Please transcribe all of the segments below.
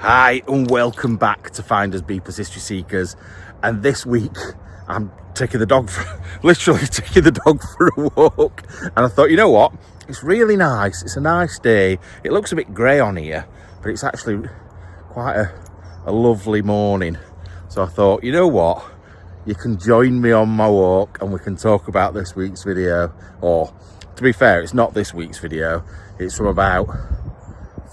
Hi and welcome back to Finders Beepers History Seekers, and this week I'm taking the dog for literally taking the dog for a walk, and I thought, you know what, it's really nice, it's a nice day. It looks a bit grey on here, but it's actually quite a lovely morning. So I thought, you know what, you can join me on my walk and we can talk about this week's video. Or to be fair, it's not this week's video, it's from about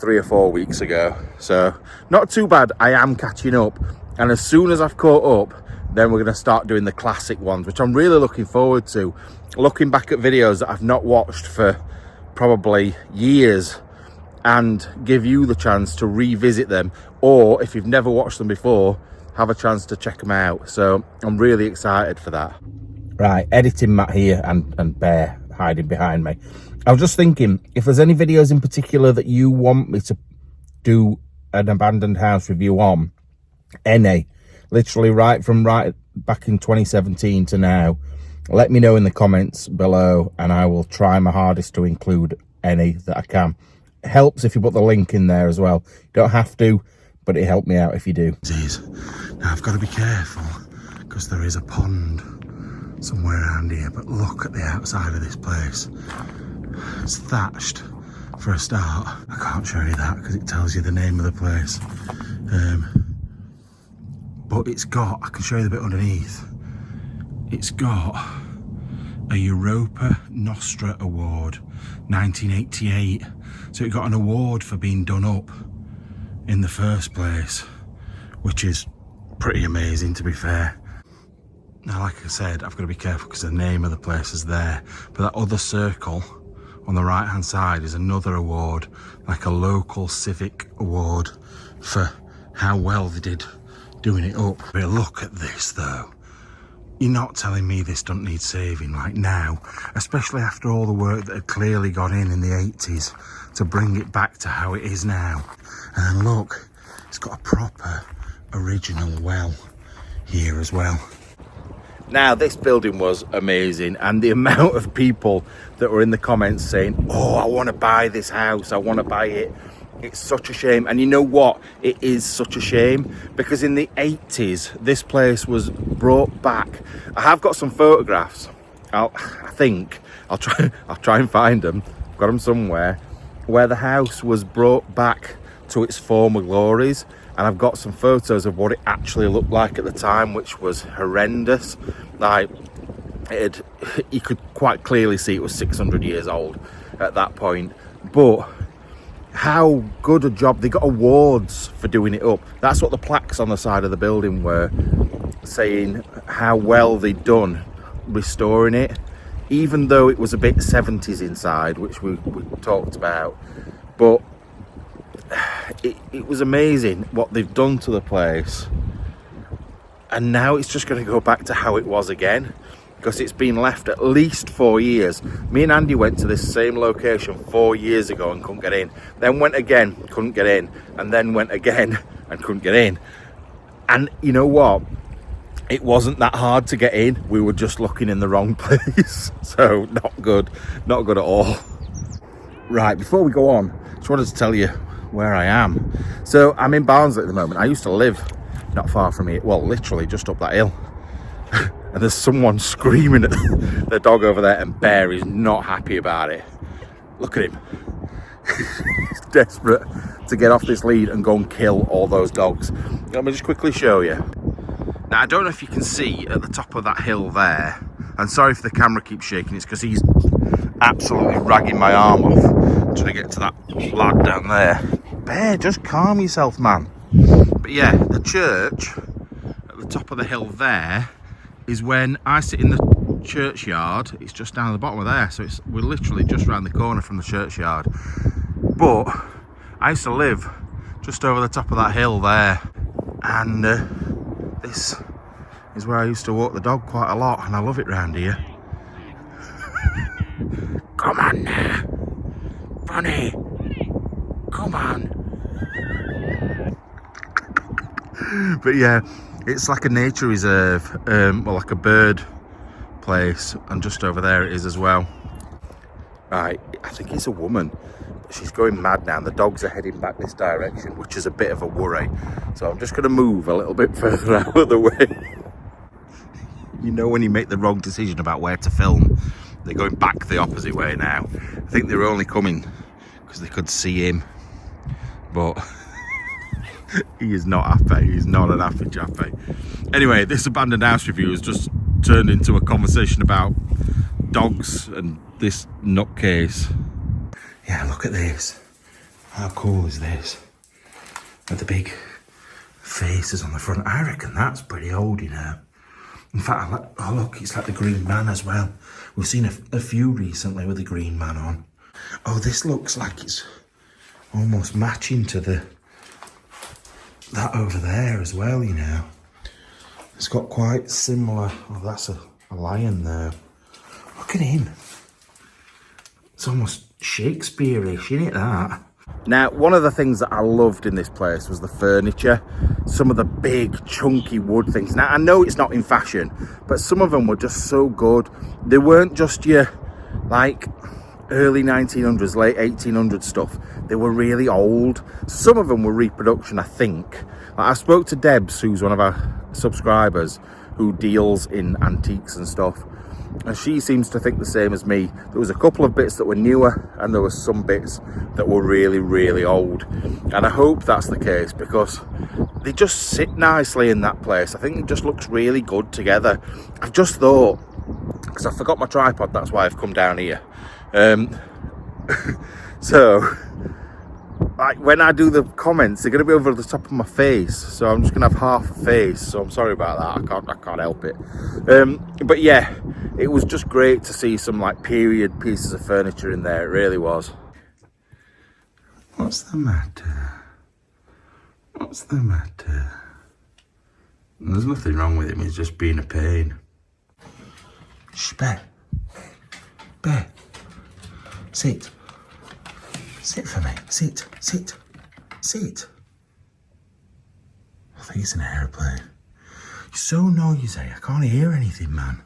3 or 4 weeks ago, so not too bad. I am catching up, and as soon as I've caught up, then we're going to start doing the classic ones, which I'm really looking forward to. Looking back at videos that I've not watched for probably years and give you the chance to revisit them, or if you've never watched them before, have a chance to check them out. So I'm really excited for that. Right, editing Matt here and Bear hiding behind me. I was just thinking, if there's any videos in particular that you want me to do an abandoned house review on, any, literally right back in 2017 to now, let me know in the comments below and I will try my hardest to include any that I can. It helps if you put the link in there as well. You don't have to, but it helped me out if you do. Now I've got to be careful because there is a pond somewhere around here, but look at the outside of this place. It's thatched for a start. I can't show you that because it tells you the name of the place, but it's got, I can show you the bit underneath, it's got a Europa Nostra Award 1988, so it got an award for being done up in the first place, which is pretty amazing, to be fair. Now, like I said, I've got to be careful because the name of the place is there, but that other circle on the right hand side is another award, like a local civic award for how well they did doing it up. But look at this though. You're not telling me this doesn't need saving like now, especially after all the work that had clearly gone in the 80s to bring it back to how it is now. And then look, it's got a proper original well here as well. Now, this building was amazing, and the amount of people that were in the comments saying, oh, I want to buy this house, I want to buy it. It's such a shame. And you know what? It is such a shame, because in the 80s, this place was brought back. I have got some photographs. I'll try and find them. I've got them somewhere, where the house was brought back to its former glories. And I've got some photos of what it actually looked like at the time, which was horrendous. Like, you could quite clearly see it was 600 years old at that point. But how good a job. They got awards for doing it up. That's what the plaques on the side of the building were, saying how well they'd done restoring it, even though it was a bit 70s inside, which we talked about. But it was amazing what they've done to the place, and now it's just going to go back to how it was again, because it's been left at least 4 years. Me and Andy went to this same location 4 years ago and couldn't get in, then went again, couldn't get in, and then went again and couldn't get in. And you know what, it wasn't that hard to get in, we were just looking in the wrong place. So not good at all. Right, before we go on, just wanted to tell you where I am. So I'm in Barnsley at the moment. I used to live not far from here, well, literally just up that hill. And there's someone screaming at the dog over there, and Bear is not happy about it. Look at him. He's desperate to get off this lead and go and kill all those dogs. Let me just quickly show you. Now, I don't know if you can see at the top of that hill there, and sorry if the camera keeps shaking, it's because he's absolutely ragging my arm off trying to get to that lad down there. Bear, just calm yourself, man. But yeah, the church at the top of the hill there is when I sit in the churchyard. It's just down at the bottom of there, so we're literally just around the corner from the churchyard. But I used to live just over the top of that hill there, and this is where I used to walk the dog quite a lot, and I love it round here. Come on now, Bonnie, come on. But yeah, it's like a nature reserve, well, like a bird place, and just over there it is as well. Right, I think it's a woman. she's going mad now, and the dogs are heading back this direction, which is a bit of a worry. So I'm just going to move a little bit further out of the way. You know when you make the wrong decision about where to film, they're going back the opposite way now. I think they were only coming because they could see him, but he is not happy. He's not an happy chappy. Anyway, this abandoned house review has just turned into a conversation about dogs and this nutcase. Yeah, look at this. How cool is this? With the big faces on the front. I reckon that's pretty old, you know. In fact, oh look, it's like the Green Man as well. We've seen a few recently with the Green Man on. Oh, this looks like it's almost matching to that over there as well, you know. It's got quite similar. Oh, that's a lion there. Look at him. It's almost Shakespeare-ish, isn't it, that? Now, one of the things that I loved in this place was the furniture. Some of the big, chunky wood things. Now, I know it's not in fashion, but some of them were just so good. They weren't just your, like, early 1900s, late 1800s stuff. They were really old. Some of them were reproduction, I think. Like, I spoke to Debs, who's one of our subscribers, who deals in antiques and stuff. And she seems to think the same as me. There was a couple of bits that were newer, and there were some bits that were really, really old. And I hope that's the case, because they just sit nicely in that place. I think it just looks really good together. I've just thought, because I forgot my tripod, that's why I've come down here. So, like, when I do the comments, they're going to be over the top of my face, so I'm just going to have half a face, so I'm sorry about that. I can't help it. But yeah, it was just great to see some, like, period pieces of furniture in there. It really was. What's the matter? What's the matter? There's nothing wrong with him, he's just being a pain. Shh, Bear. Bear. Sit. Sit for me. Sit. Sit. Sit. I think it's an aeroplane. You're so noisy. I can't hear anything, man.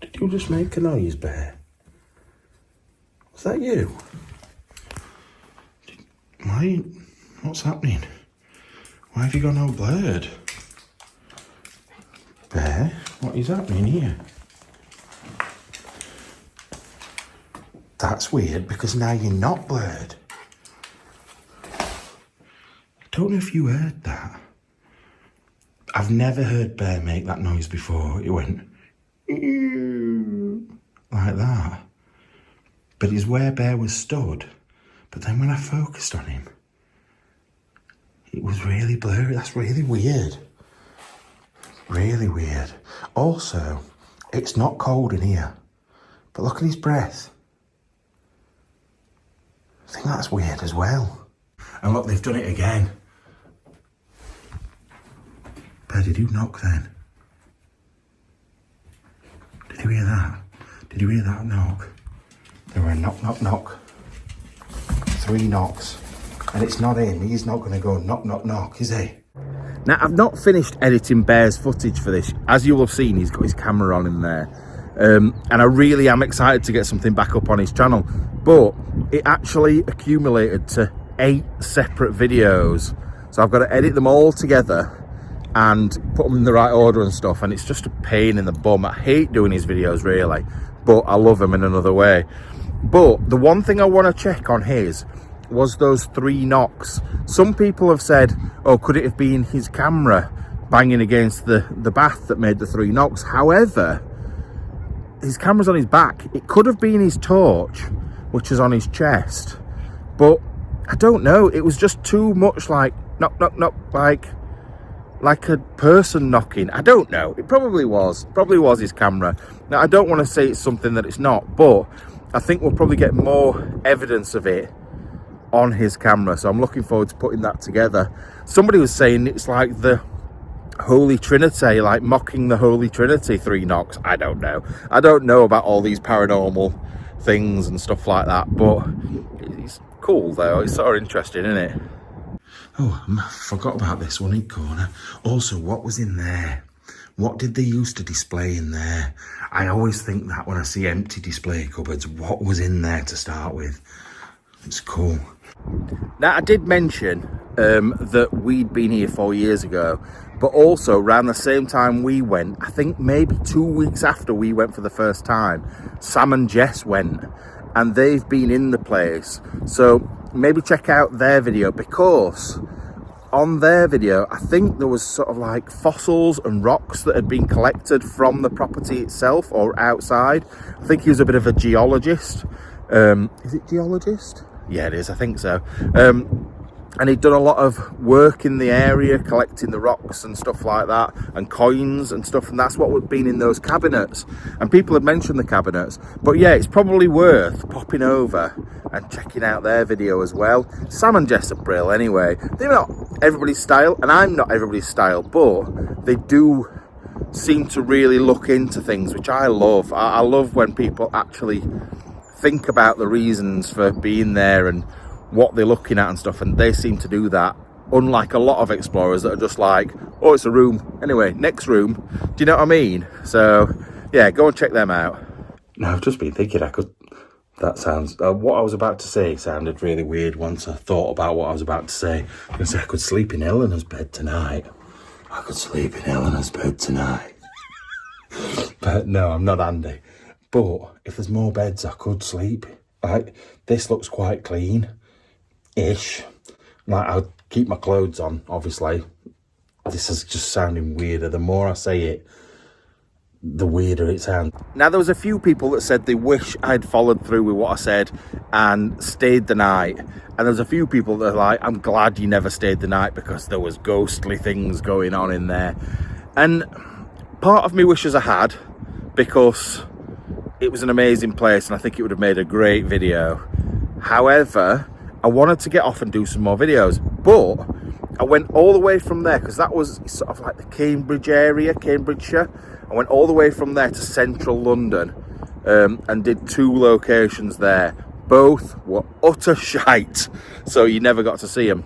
Did you just make a noise, Bear? Was that you? Why? What's happening? Why have you gone all blurred? Bear, what is happening here? That's weird, because now you're not blurred. I don't know if you heard that. I've never heard Bear make that noise before. It went like that. But it's where Bear was stood. But then when I focused on him, it was really blurry. That's really weird. Really weird. Also, it's not cold in here. But look at his breath. I think that's weird as well. And look, they've done it again. Bear, did you knock then? Did you hear that? Did you hear that knock? There were a knock, knock, knock. 3 knocks. And it's not him. He's not going to go knock, knock, knock, is he? Now, I've not finished editing Bear's footage for this. As you will have seen, he's got his camera on in there. And I really am excited to get something back up on his channel. But it actually accumulated to 8 separate videos. So I've got to edit them all together and put them in the right order and stuff. And it's just a pain in the bum. I hate doing his videos, really. But I love them in another way. But the one thing I want to check on his was those 3 knocks. Some people have said, oh, could it have been his camera banging against the bath that made the 3 knocks? However, his camera's on his back. It could have been his torch, which is on his chest. But I don't know. It was just too much like knock, knock, knock, like a person knocking. I don't know. It probably was. Probably was his camera. Now, I don't want to say it's something that it's not, but I think we'll probably get more evidence of it on his camera. So I'm looking forward to putting that together. Somebody was saying it's like the Holy Trinity, like mocking the Holy Trinity, 3 knocks. I don't know. I don't know about all these paranormal things and stuff like that, but it's cool though. It's sort of interesting, isn't it? Oh, I forgot about this one in corner. Also, what was in there? What did they used to display in there? I always think that when I see empty display cupboards, what was in there to start with? It's cool. Now, I did mention that we'd been here 4 years ago, but also around the same time we went, I think maybe 2 weeks after we went for the first time, Sam and Jess went, and they've been in the place. So maybe check out their video, because on their video, I think there was sort of like fossils and rocks that had been collected from the property itself or outside. I think he was a bit of a geologist. Is it geologist? Yeah, it is. I think so. And he'd done a lot of work in the area, collecting the rocks and stuff like that, and coins and stuff, and that's what would been in those cabinets. And people had mentioned the cabinets. But yeah, it's probably worth popping over and checking out their video as well. Sam and Jess are brill anyway. They're not everybody's style, and I'm not everybody's style, but they do seem to really look into things, which I love. I love when people actually think about the reasons for being there and what they're looking at and stuff, and they seem to do that, unlike a lot of explorers that are just like, oh, it's a room, anyway, next room. Do you know what I mean? So yeah, go and check them out. Now, I've just been thinking that sounds, what I was about to say sounded really weird once I thought about what I was about to say. I was going to say I could sleep in Eleanor's bed tonight. I could sleep in Eleanor's bed tonight. But no, I'm not Andy. But if there's more beds, I could sleep. Like, this looks quite clean-ish. Like, I'll keep my clothes on, obviously. This is just sounding weirder. The more I say it, the weirder it sounds. Now, there was a few people that said they wish I'd followed through with what I said and stayed the night. And there's a few people that are like, I'm glad you never stayed the night because there was ghostly things going on in there. And part of me wishes I had, because it was an amazing place and I think it would have made a great video. However, I wanted to get off and do some more videos, but I went all the way from there, because that was sort of like the Cambridge area, Cambridgeshire. I went all the way from there to central London, and did 2 locations there. Both were utter shite, so you never got to see them.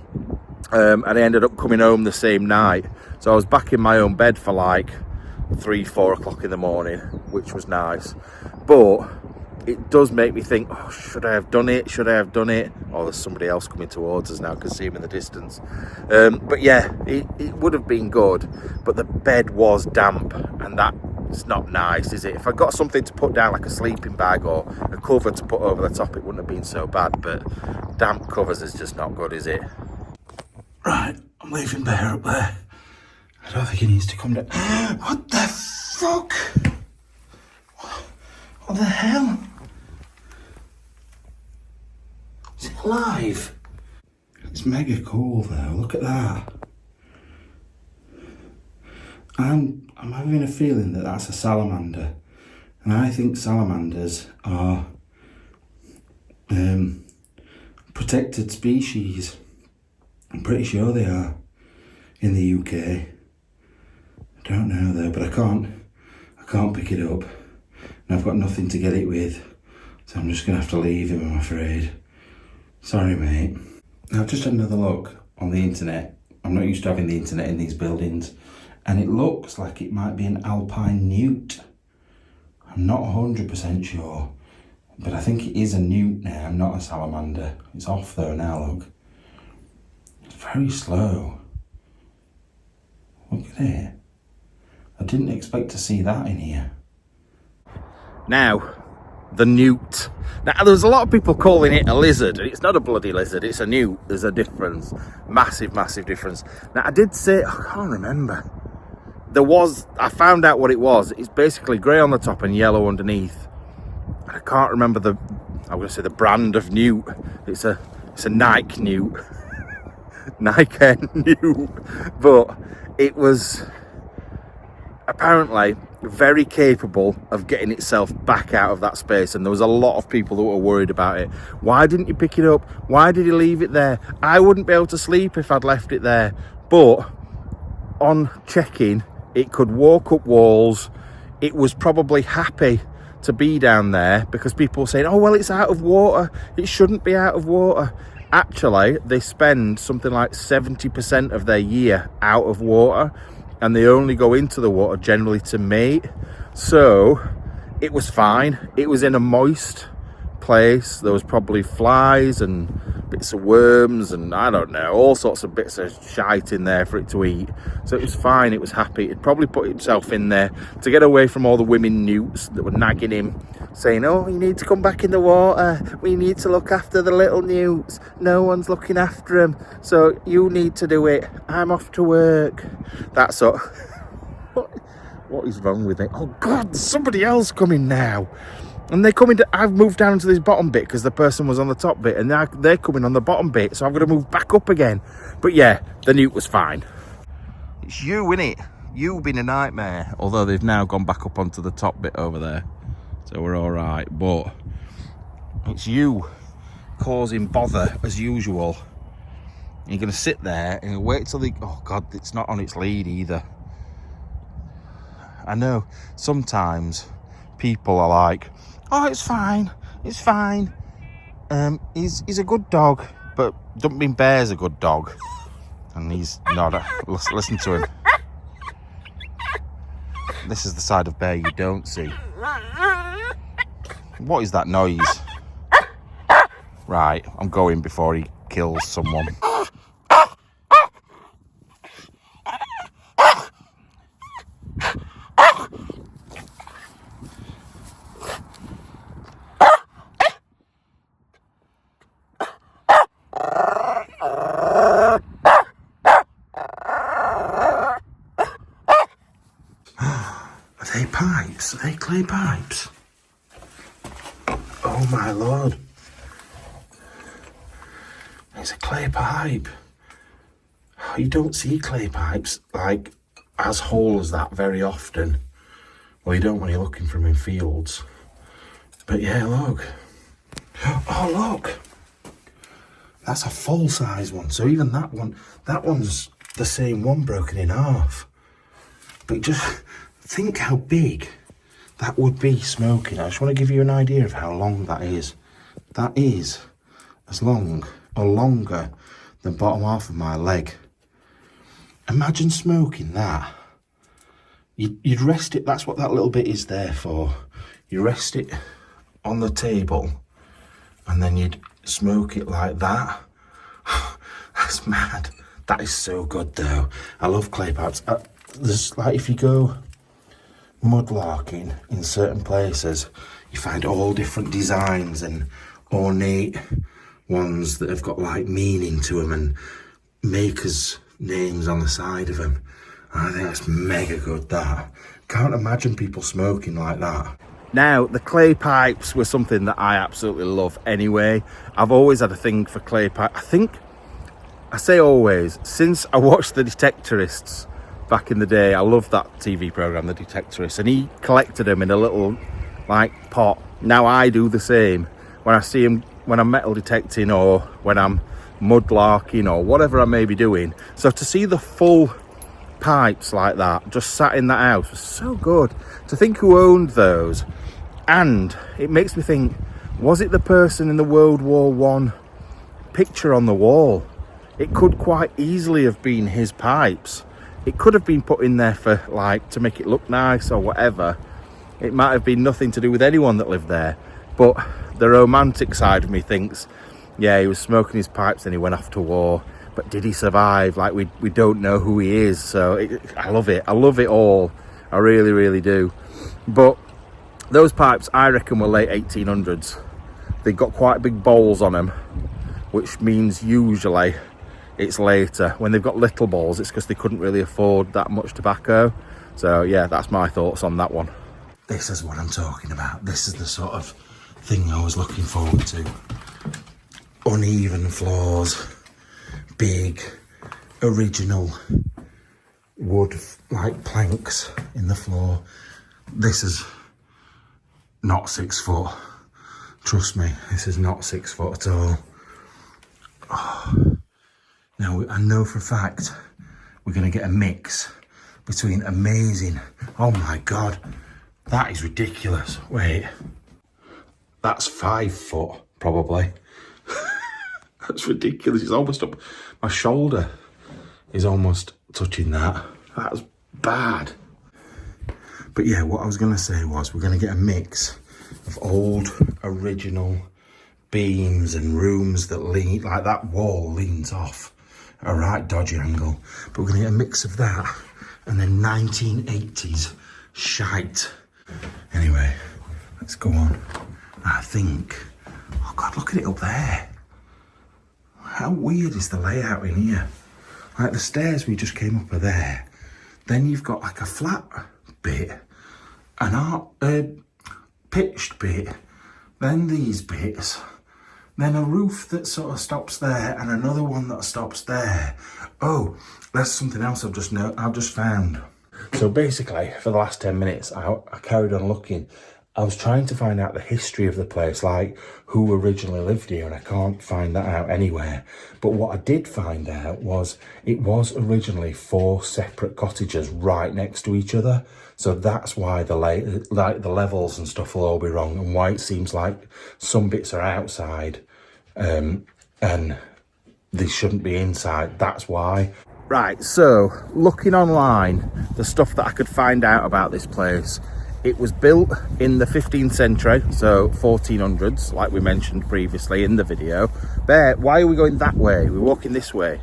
And I ended up coming home the same night. So I was back in my own bed for like 3-4 o'clock in the morning, which was nice. But it does make me think, oh, should I have done it? Should I have done it? Oh, there's somebody else coming towards us now. I can see him in the distance. But yeah, it would have been good, but the bed was damp, and that's not nice, is it? If I got something to put down, like a sleeping bag or a cover to put over the top, it wouldn't have been so bad, but damp covers is just not good, is it? Right, I'm leaving Bear up there. I don't think he needs to come down. What the fuck? What the hell? Is it alive? It's mega cool though, look at that. I'm having a feeling that that's a salamander. And I think salamanders are protected species. I'm pretty sure they are in the UK. I don't know though, but I can't pick it up. And I've got nothing to get it with. So I'm just gonna have to leave him, I'm afraid. Sorry, mate. Now, I've just had another look on the internet. I'm not used to having the internet in these buildings. And it looks like it might be an alpine newt. I'm not 100% sure. But I think it is a newt now, not a salamander. It's off though now, look. It's very slow. Look at it. I didn't expect to see that in here. Now, the newt. Now, there's a lot of people calling it a lizard. It's not a bloody lizard, it's a newt. There's a difference. Massive, massive difference. Now, I did say, I can't remember. I found out what it was. It's basically grey on the top and yellow underneath. I can't remember I'm going to say the brand of newt. It's a Nike newt. Nike newt. But it was apparently very capable of getting itself back out of that space, and there was a lot of people that were worried about it. Why didn't you pick it up? Why did you leave it there? I wouldn't be able to sleep if I'd left it there. But on checking, it could walk up walls. It was probably happy to be down there, because people were saying, oh well, it's out of water, it shouldn't be out of water. Actually, they spend something like 70% of their year out of water, and they only go into the water generally to mate. So it was fine. It was in a moist place. There was probably flies and bits of worms and I don't know, all sorts of bits of shite in there for it to eat. So it was fine, it was happy. It probably put himself in there to get away from all the women newts that were nagging him, saying, oh, you need to come back in the water. We need to look after the little newts. No one's looking after them. So you need to do it. I'm off to work. That's what... What is wrong with it? Oh God, there's somebody else coming now. And they're coming to, I've moved down to this bottom bit because the person was on the top bit, and now they're coming on the bottom bit, so I'm going to move back up again. But yeah, the newt was fine. It's you, innit? You've been a nightmare. Although they've now gone back up onto the top bit over there, so we're all right. But it's you causing bother as usual. And you're going to sit there and wait till the... Oh God, it's not on its lead either. I know sometimes people are like, oh, it's fine, he's a good dog, but don't mean Bear's a good dog. And he's not. Listen to him. This is the side of Bear you don't see. What is that noise? Right, I'm going before he kills someone. Are they pipes? Are they clay pipes? Oh my lord. It's a clay pipe. You don't see clay pipes like as whole as that very often. Well, you don't when you're looking for them in fields. But yeah, look. Oh, look. That's a full size one. So even that one's the same one broken in half. But just think how big that would be smoking. I just want to give you an idea of how long that is. That is as long or longer than the bottom half of my leg. Imagine smoking that. You'd rest it, that's what that little bit is there for. You rest it on the table and then you'd smoke it like that. That's mad. That is so good though. I love clay pipes. There's like, if you go mudlarking in certain places, you find all different designs and ornate ones that have got like meaning to them and makers' names on the side of them. I think that's mega good, that. Can't imagine people smoking like that. Now, the clay pipes were something that I absolutely love anyway. I've always had a thing for clay pipe. I say always, since I watched The Detectorists back in the day. I loved that TV programme, The Detectorists, and he collected them in a little, like, pot. Now I do the same. When I see him, when I'm metal detecting or when I'm mudlarking or whatever I may be doing. So to see the full pipes like that just sat in that house was so good. To think who owned those, and it makes me think, was it the person in the World War I picture on the wall? It could quite easily have been his pipes. It could have been put in there for, like, to make it look nice or whatever. It might have been nothing to do with anyone that lived there, but the romantic side of me thinks, yeah, he was smoking his pipes and he went off to war. But did he survive? Like, we don't know who he is. So I love it. I love it all. I really, really do. But those pipes, I reckon, were late 1800s. They got quite big bowls on them, which means usually it's later. When they've got little bowls, it's because they couldn't really afford that much tobacco. So yeah, that's my thoughts on that one. This is what I'm talking about. This is the sort of thing I was looking forward to. Uneven floors, big, original wood, like planks in the floor. This is not 6 foot. Trust me, this is not 6 foot at all. Oh. Now, I know for a fact we're going to get a mix between amazing... Oh my God, that is ridiculous. Wait, that's 5 foot, probably. That's ridiculous. It's almost up. My shoulder is almost touching that. That's bad. But yeah, what I was going to say was we're going to get a mix of old, original beams and rooms that lean, like that wall leans off a right dodgy angle. But we're gonna get a mix of that and then 1980s shite. Anyway, let's go on. I think, oh God, look at it up there. How weird is the layout in here? Like the stairs we just came up are there. Then you've got like a flat bit, an pitched bit, then these bits, then a roof that sort of stops there and another one that stops there. Oh, that's something else I've just found. So basically, for the last 10 minutes, I carried on looking. I was trying to find out the history of the place, like who originally lived here, and I can't find that out anywhere. But what I did find out was it was originally 4 separate cottages right next to each other. So that's why the levels and stuff will all be wrong, and why it seems like some bits are outside and they shouldn't be inside. That's why. Right, so looking online, the stuff that I could find out about this place, it was built in the 15th century, so 1400s, like we mentioned previously in the video. Bear, why are we going that way? We're walking this way.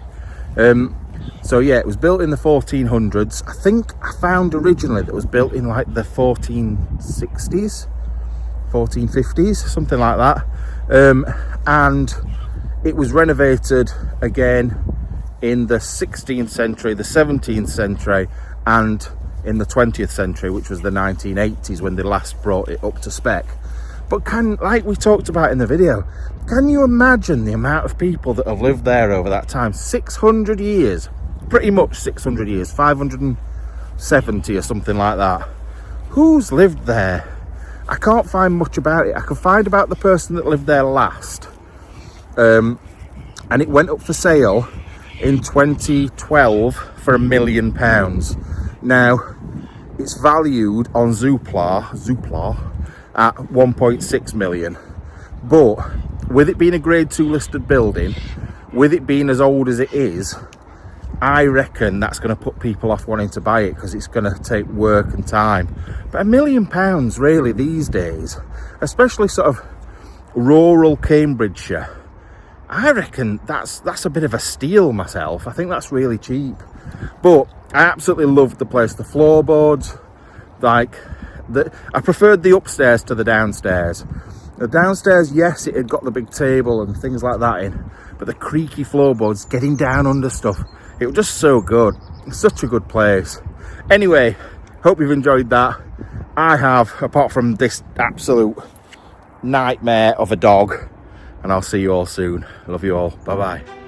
So yeah, it was built in the 1400s. I think I found originally that it was built in like the 1460s, 1450s, something like that. And it was renovated again in the 16th century, the 17th century, and in the 20th century, which was the 1980s when they last brought it up to spec. But like we talked about in the video, can you imagine the amount of people that have lived there over that time? 600 years, pretty much 600 years, 570 or something like that. Who's lived there? I can't find much about it. I could find about the person that lived there last. And it went up for sale in 2012 for £1 million. Now, it's valued on Zoopla at 1.6 million. But with it being a grade 2 listed building, with it being as old as it is, I reckon that's going to put people off wanting to buy it because it's going to take work and time. But £1 million really these days, especially sort of rural Cambridgeshire, I reckon that's a bit of a steal myself. I think that's really cheap. But I absolutely loved the place. The floorboards, I preferred the upstairs to the downstairs. The downstairs, yes, it had got the big table and things like that in, but the creaky floorboards, getting down under stuff, it was just so good. Such a good place. Anyway, hope you've enjoyed that. I have, apart from this absolute nightmare of a dog, and I'll see you all soon. Love you all. Bye bye.